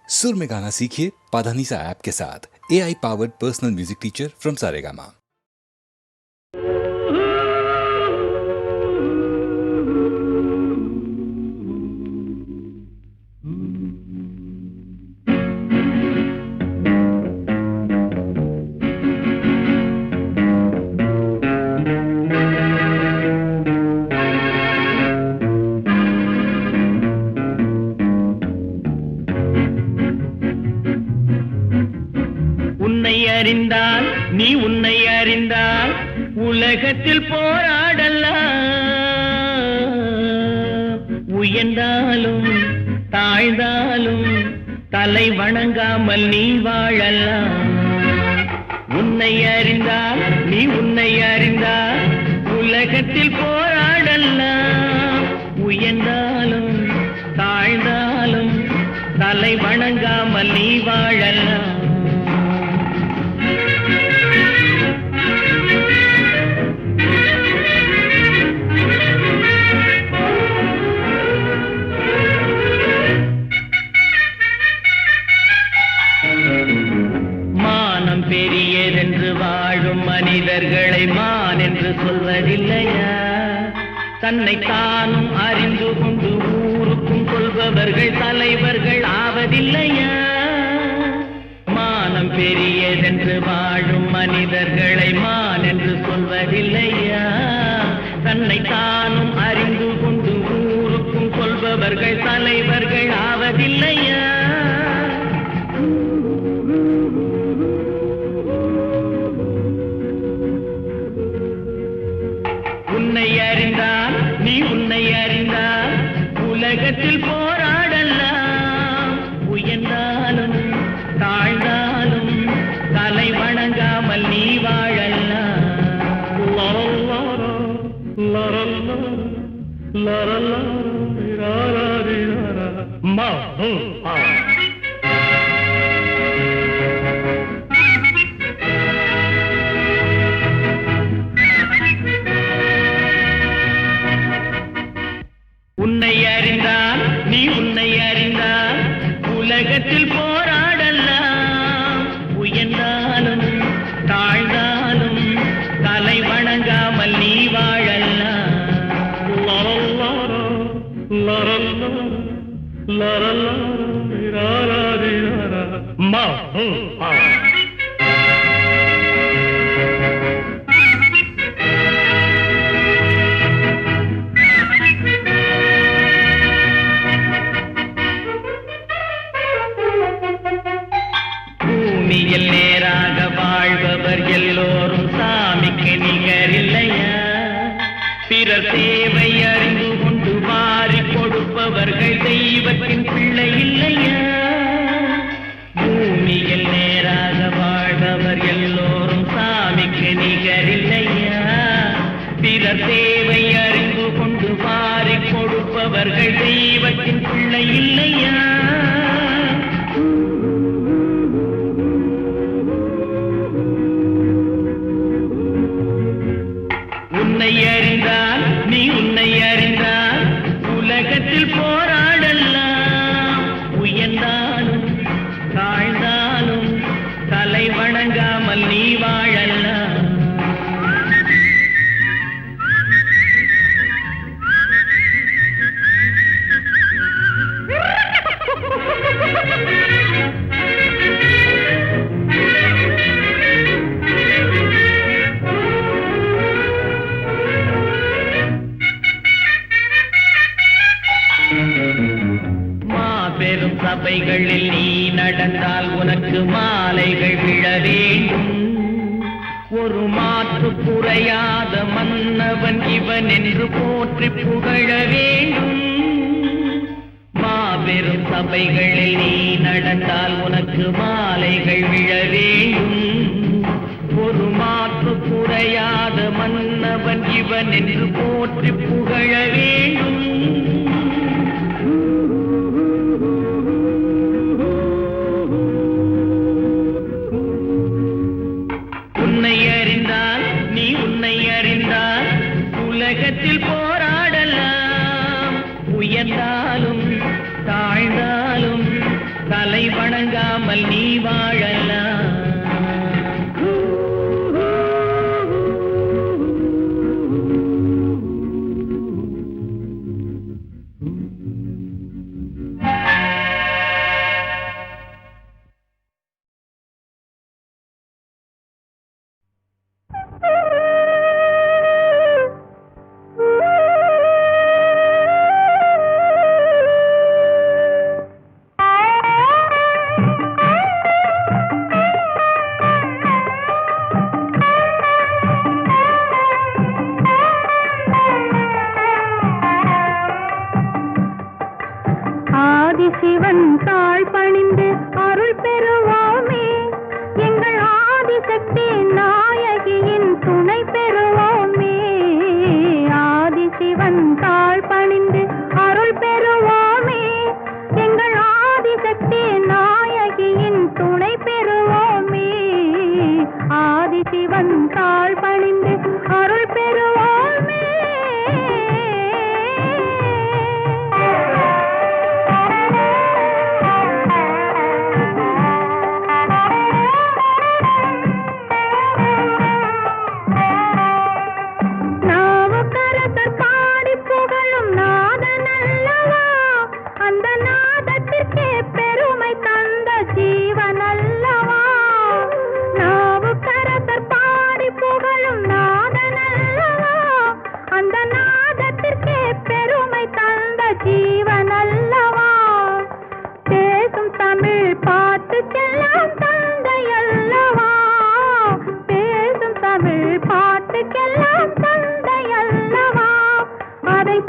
सुर में गाना सीखिए पाधानीसा ऐप के साथ। AI powered personal music teacher from Saregama. அறிந்தால் நீ உன்னை அறிந்தால் உலகத்தில் போராடலாம். உயர்ந்தாலும் தாழ்ந்தாலும் தலை வணங்காமல் நீ வாழலாம். உன்னை அறிந்தால் நீ உன்னை அறிந்தால் உலகத்தில் போராடலாம். உயர்ந்தாலும் தாழ்ந்தாலும் தலை வணங்காமல் நீ வாழலாம். பெரியதென்று வாழும் மனிதர்களை மான் என்று சொல்வதில்லையா? தன்னை தானும் அறிந்து கொண்டு ஊருக்கும் சொல்பவர்கள் தலைவர்கள் ஆவதில்லையா? மானம் பெரியதென்று வாழும் மனிதர்களை மான் என்று சொல்வதில்லையா? தன்னை தானும் அறிந்து கொண்டு ஊருக்கும் சொல்பவர்கள் தலைவர்கள் ஆவதில்லையா? உன்னை அறிந்தால் நீ உன்னை அறிந்தால் உலகத்தில் போராடலாம். உயர்ந்தாலும் தாழ்ந்தாலும் தலை வணங்காமல் நீ வாழலாம். உன்னை அறிந்தால் நீ உன்னை அறிந்தால் உலகத்தில் போராடலாம். உயர்ந்தாலும் தாழ்ந்தாலும் தலை வணங்காமல் நீ வாழலாம். பூமியில் நேராக வாழ்பவர் எல்லோரும் சாமிக்கு நிகரில்லையா? பிறர் தேவை அறிந்து கொண்டு வாரி கொடுப்பவர்கள் தெய்வத்தின் பிள்ளை இல்லையா? பூமியில் நேராக வாழ்பவர் எல்லோரும் சாமிக்கு நிகரில்லையா? பிறர் தேவை அறிந்து கொண்டு வாரி கொடுப்பவர்கள் தெய்வத்தின் பிள்ளை இல்லையா? உன்னை அறிந்தால் நீ உன்னை அறிந்தால் உலகத்தில் போராடலாம். உயர்ந்தாலும் தாழ்ந்தாலும் தலை வணங்காமல் நீ வாழலாம். மாபெரும் சபைகளில் நீ நடந்தால் உனக்கு மாலைகள் விழ வேண்டும். ஒரு மாற்று குறையாத மன்னவன் இவன் என்று போற்றி புகழ வேண்டும். மாபெரும் சபைகளில் நீ நடந்தால் உனக்கு மாலைகள் விழ வேண்டும். ஒரு மாற்று குறையாத மன்னவன் இவன் என்று போற்றி புகழ வேண்டும். உன்னை அறிந்தால் நீ உன்னை அறிந்தால் உலகத்தில் போராடலாம். உயர்ந்தாலும் தாழ்ந்தாலும் தலை வணங்காமல் நீ வாழலாம். சிவன் தாழ் பணிந்து அருள் பெறுவோமே, எங்கள் ஆதிசக்தி நாயகியின் துணை பெறுவோமே. ஆதிசிவன் தாழ் பணிந்து அருள் பெறுவோமே, எங்கள் ஆதிசக்தி நாயகியின் துணை பெறுவோமே. ஆதிசிவன் தாழ் பணிந்து அருள் பெறுவோமே.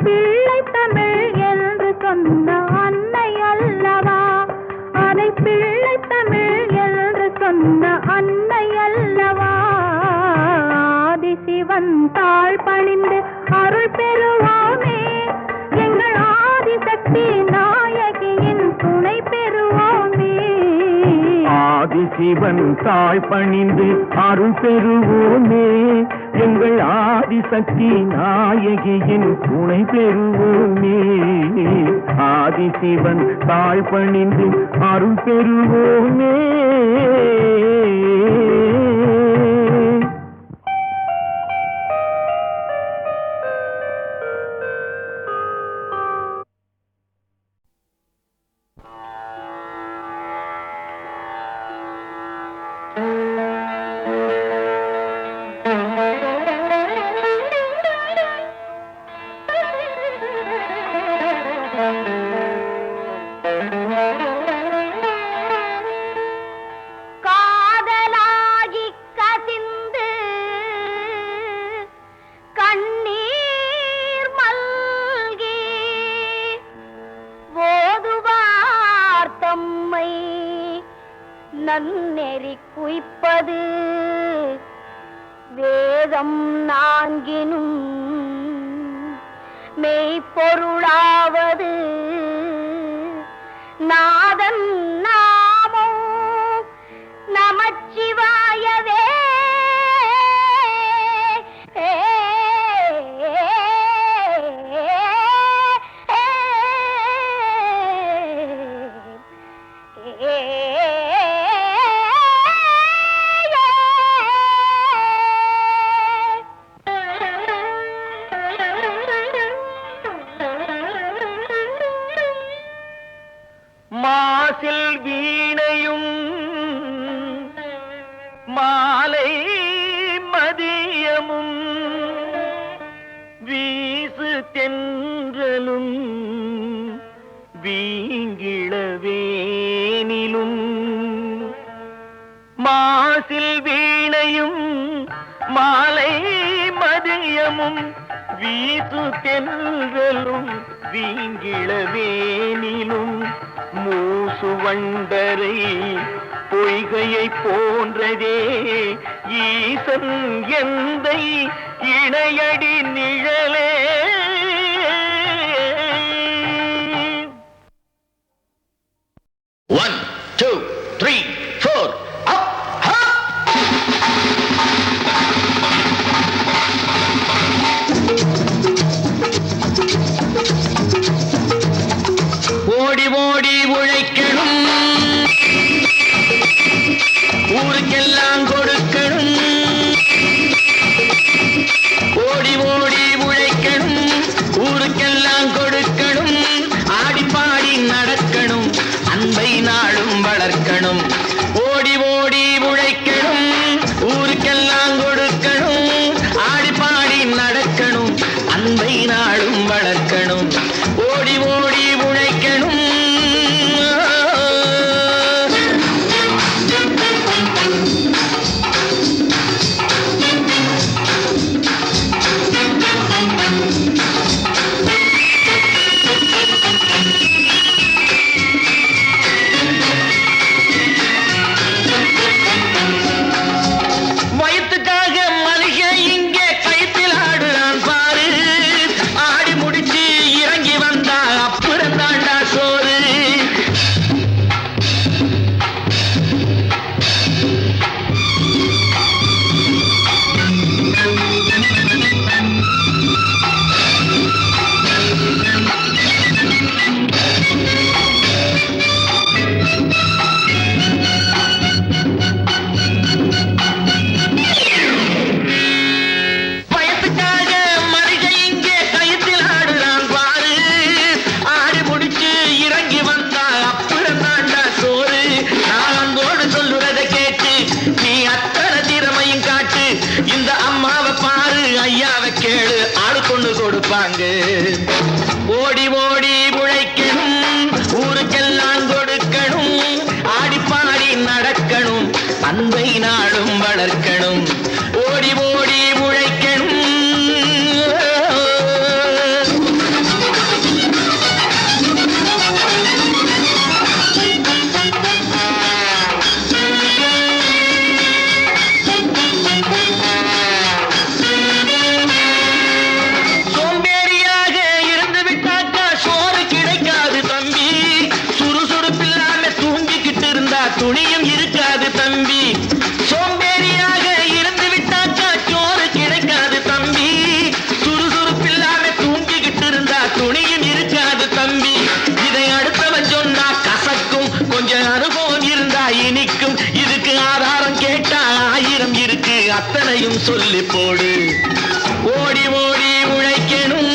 பிள்ளை தமிழ் என்று சொன்ன அன்னை அல்லவா, அதை பிள்ளை தமிழ் என்று சொன்ன அன்னை அல்லவா. ஆதிசிவன் தாழ் பணிந்து அருள் பெறுவோமே, எங்கள் ஆதிசக்தி நாயகியின் துணை பெறுவோமே. ஆதிசிவன் தாழ் பணிந்து அருள் பெறுவோமே, எங்கள் ஆதிசக்தி நாயகியின் துணை பெறுவோமே. ஆதிசிவன் தாழ் பணிந்து அருள் பெறுவோமே. காதலாகி கசிந்து கண்ணீர் மல்கி ஓதுவார் தம்மை நன்னெறி குய்ப்பது வேதம் நான்கினும் மெய்ப்பொருளாவது நாதன் நாமோ நமச்சிவாயவே. மாசில் வீணையும் மாலை மதியமும் வீசு தென்றலும் வீங்கிளவேனிலும். மாசில் வீணையும் மாலை மதியமும் வீசு தென்றலும் வீங்கிளவேனிலும். மூசு வண்டரை பொய்கையை போன்றதே ஈசன் எந்தை இணையடி நிழலே. One, two, three, four, up, up. ஓடி ஓடி உழைக்கணும் நாளும் வளர்க்கணும் ஓடி ஓடி உழைக்கணும் ஊருக்கெல்லாம் கொடுக்கணும் ஆடி பாடி நடக்கணும் அன்பை நாளும் வளர்க்கணும் ஓடி ஓடி உழைக்கணும் ஓடி ஓடி உழைக்கணும் ஊருக்கெல்லாம் கொடுக்கணும் ஆடி பாடி நடக்கணும் அன்பை நாளும் வளர்க்கணும் ஓடி ஓடி உழைக்கணும் துணியும் இருக்காது தம்பி சோம்பேறியாக இருந்து விட்டாக்கா சோறு கிடைக்காது தம்பி சுறுசுறுப்பில்லாம தூங்கிக்கிட்டு இருந்தா துணியும் இருக்காது தம்பி இதை அடுத்தவன் சொன்னா கசக்கும் கொஞ்சம் அனுபவம் இருந்தா இனிக்கும் இதுக்கு ஆதாரம் கேட்டா 1000 இருக்கு அத்தனையும் சொல்லி போடு ஓடி ஓடி உழைக்கணும்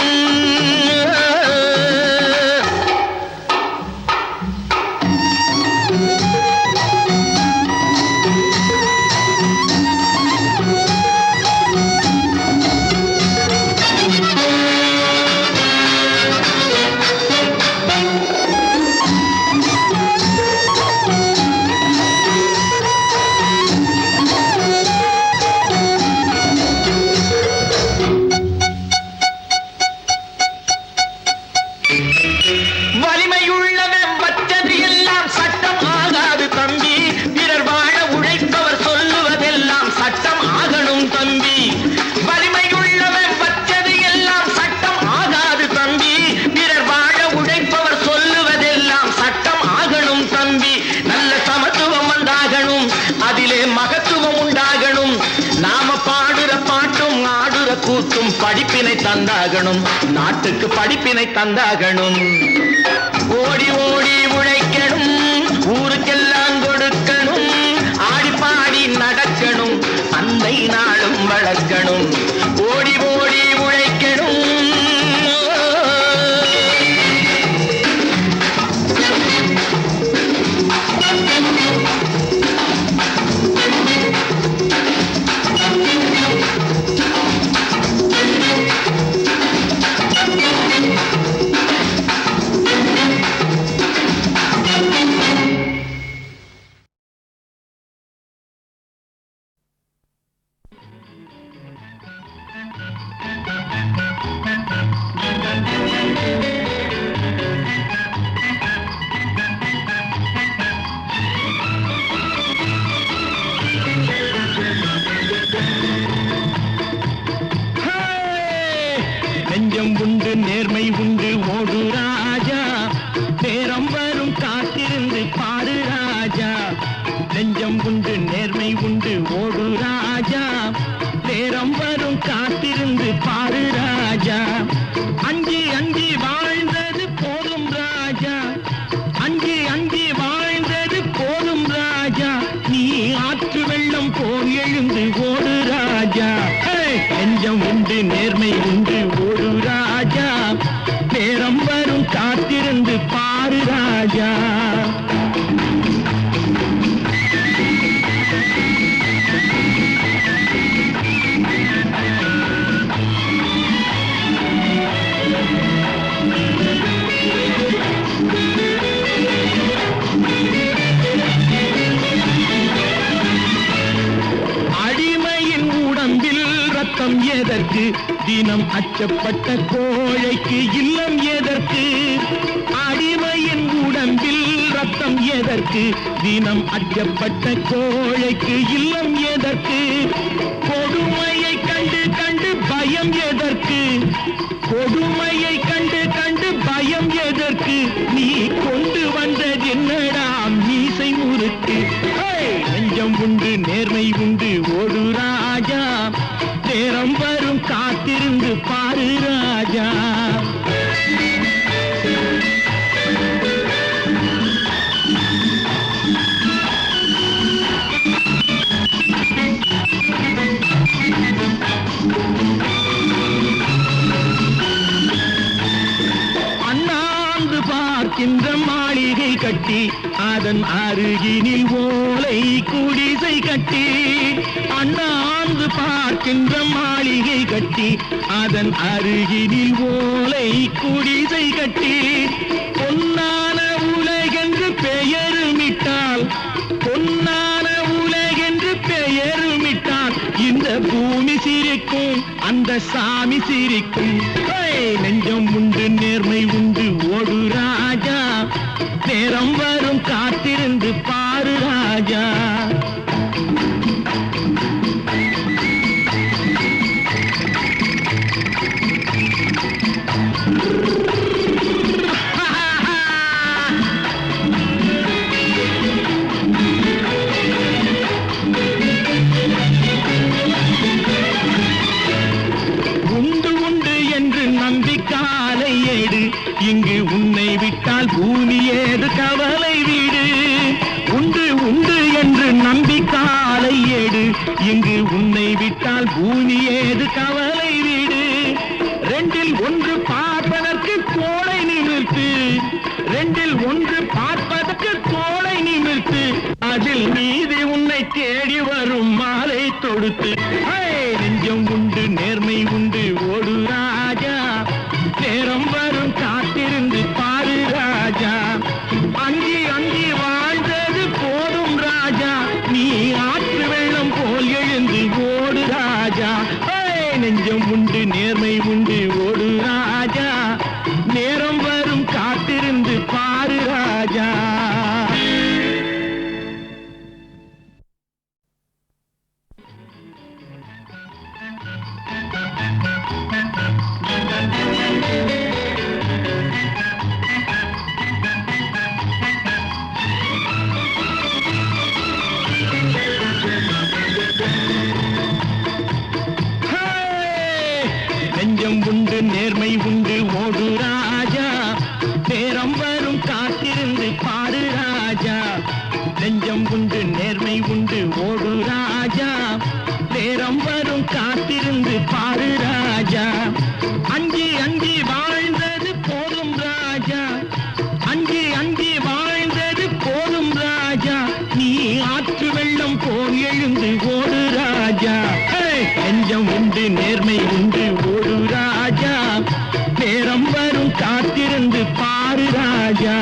வலிமையுள்ளவன் வச்சது எல்லாம் சட்டம் ஆகாது தம்பி பிறர் வாழ உழைப்பவர் சொல்லுவதெல்லாம் சட்டம் ஆகணும் தம்பி வலிமையுள்ளவன் வச்சது எல்லாம் சட்டம் ஆகாது தம்பி பிறர் வாழ உழைப்பவர் சொல்லுவதெல்லாம் சட்டம் ஆகணும் தம்பி நல்ல சமத்துவம் உண்டாகணும் அதிலே மகத்துவம் உண்டாகணும் நாம பாடுற பாட்டும் ஆடுற கூத்தும் படிப்பினை தந்தாகணும் நாட்டுக்கு படிப்பினை தந்தாகணும் ஓடி ஓடி உழைக்கணும் ஊருக்கெல்லாம் கொடுக்கணும் ஆடி பாடி நடக்கணும் அன்பை நாளும் வளர்க்கணும் ஓடி ஓடி உழைக்கணும் நெஞ்சம் உண்டு நேர்மை உண்டு ஓடு ராஜா நேரம் வரும் காத்திருந்து பாரு ராஜா நெஞ்சம் உண்டு நேர்மை உண்டு ஓடு ராஜா நேரம் வரும் காத்திருந்து பாரு ராஜா அஞ்சி அஞ்சி வாழ்ந்தது போதும் ராஜா அஞ்சி அஞ்சி வாழ்ந்தது போதும் ராஜா நீ ஆற்று வெள்ளம் போல் எழுந்து ஓடு ராஜா நெஞ்சம் உண்டு நேர்மை உண்டு ஓடு ராஜா நேரம் வரும் காத்திருந்து பாரு ராஜா எதற்கு தினம் அச்சப்பட்ட கோழைக்கு இல்லம் எதற்கு அடிமையின் உடம்பில் ரத்தம் எதற்கு தினம் அச்சப்பட்ட கோழைக்கு இல்லம் எதற்கு கொடுமையை கண்டு கண்டு பயம் எதற்கு கொடுமையை கண்டு கண்டு பயம் எதற்கு நீ கொண்டு வந்தது என்னடா மீசை முறுக்கு நெஞ்சம் உண்டு நேர்மை உண்டு ஓடு ராஜா நேரம் வரும் காத்திருந்து பாரு ராஜா அண்ணாந்து பார்க்கின்ற மாளிகை கட்டி அதன் அருகினில் ஓலை குடிசை கட்டி அண்ணாந்து பார்க்கின்ற மாளிகை கட்டி அதன் அருகினில் ஓலை குடிசை கட்டி பொன்னான உலகென்று பெயருமிட்டால் பொன்னான உலகென்று பெயருமிட்டால் இந்த பூமி சிரிக்கும் அந்த சாமி சிரிக்கும் நெஞ்சம் உண்டு நேர்மை உண்டு ஓடு ராஜா நேரம் வரும் காத்திருந்து பாரு ராஜா இங்கு உன்னை விட்டால் பூமி ஏது கவலை வீடு உண்டு உண்டு என்று நம்பிக்காலை ஏடு இங்கு உன்னை விட்டால் பூமி ஏது கவலை வீடு ரெண்டில் ஒன்று பார்ப்பதற்கு கோளை நிமிர்த்து ரெண்டில் ஒன்று பார்ப்பதற்கு கோளை நிமிர்த்து அதில் மீதி உன்னை தேடி வரும் மாலை தொடுத்து நெஞ்சம் உண்டு நேர்மை உண்டு ஓடு ராஜா நேரம் வரும் காத்திருந்து பாரு ராஜா அங்கி அங்கி வாழ்ந்தது போதும் ராஜா நீ ஆற்று வெள்ளம் போல் எழுந்து ஓடு ராஜா நெஞ்சம் உண்டு நேர்மை உண்டு ஓடு ராஜா நேரம் வரும் காத்திருந்து பாரு ராஜா நெஞ்சம் உண்டு நேர்மை உண்டு ஓடு ராஜா நேரம் வரும் காத்திருந்து பாரு ராஜா நெஞ்சம் உண்டு நேர்மை உண்டு ஓடு ராஜா நேரம் வரும் காத்திருந்து பாரு ராஜா அஞ்சி அஞ்சி வாழ்ந்தது போதும் ராஜா அஞ்சி அஞ்சி வாழ்ந்தது போதும் ராஜா நீ ஆற்று வெள்ளம் போல் எழுந்து ஓடு ராஜா நெஞ்சம் உண்டு நேர்மை உண்டு ஓடு ராஜா நேரம் வரும் காத்திருந்து பாரு ராஜா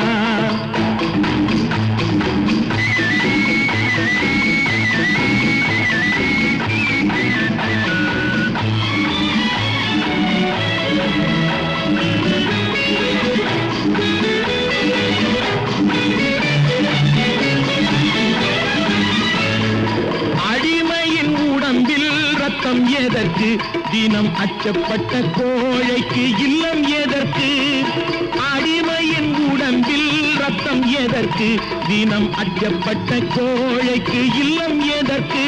அடிமையின் உடம்பில் ரத்தம் எதற்கு தினம் அச்சப்பட்ட கோழைக்கு இல்லம் எதற்கு அடிமையின் உடம்பில் ரத்தம் எதற்கு தினம் அச்சப்பட்ட கோழைக்கு இல்லம் எதற்கு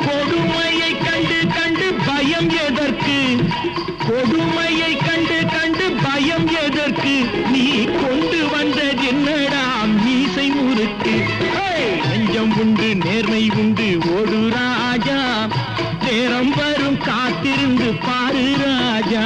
கொடுமையை கண்டு கண்டு பயம் எதற்கு கொடுமையை கண்டு கண்டு பயம் எதற்கு நீ கொண்டு வந்தது என்னடா மீசை முறுக்கு நெஞ்சம் உண்டு நேர்மை உண்டு ஓடு ராஜா நேரம் வரும் காத்திருந்து பாரு ராஜா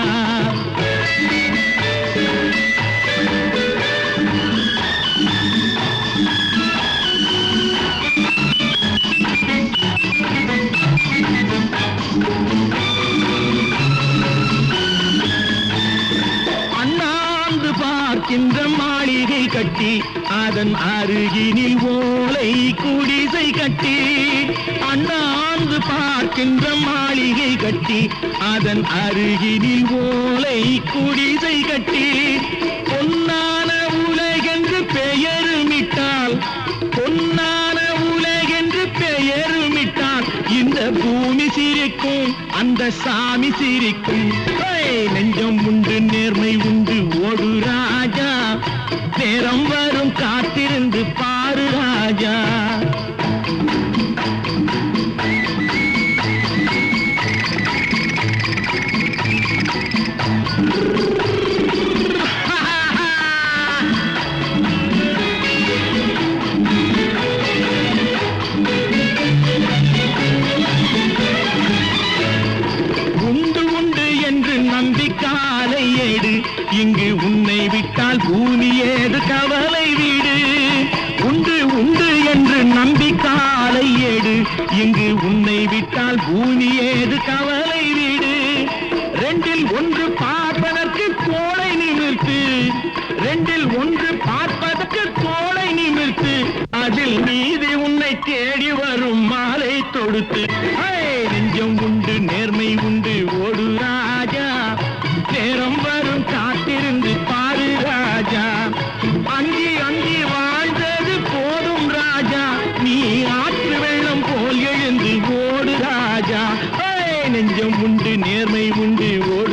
அண்ணாந்து பார்க்கின்ற மாளிகை கட்டி அதன் அருகினில் ஓலை குடிசை கட்டி அண்ணாந்து பார்க்கின்ற மாளிகை கட்டி அதன் அருகினில் ஓலை குடிசை கட்டி பொன்னான உலகென்று பெயருமிட்டால் பொன்னான உலகென்று பெயருமிட்டால் இந்த பூமி சிரிக்கும் அந்த சாமி சிரிக்கும் நெஞ்சம் உண்டு நேர்மை உண்டு ஓடு ராஜா நேரம் வரும் காத்திருந்து பாரு ராஜா நம்பிக்காலை ஏடு இங்கு உன்னை விட்டால் பூமி ஏது கவலை வீடு உண்டு உண்டு என்று நம்பிக்காலை ஏடு இங்கு உன்னை விட்டால் பூமி ஏது கவலை வீடு ரெண்டில் ஒன்று பார்ப்பதற்கு கோளை நிமிர்த்து ரெண்டில் ஒன்று பார்ப்பதற்கு கோளை நிமிர்த்து அதில் நீதி உன்னை தேடி வரும் மாலை தொடுத்து நெஞ்சம் உண்டு நேர்மை உண்டு ஓடு ராஜா நேரம் வரும் காத்திருந்து பாரு ராஜா அங்கி அங்கி வாழ்ந்தது போதும் ராஜா நீ ஆற்று வெள்ளம் போல் எழுந்து ஓடு ராஜா நெஞ்சம் உண்டு நேர்மை உண்டு ஓடு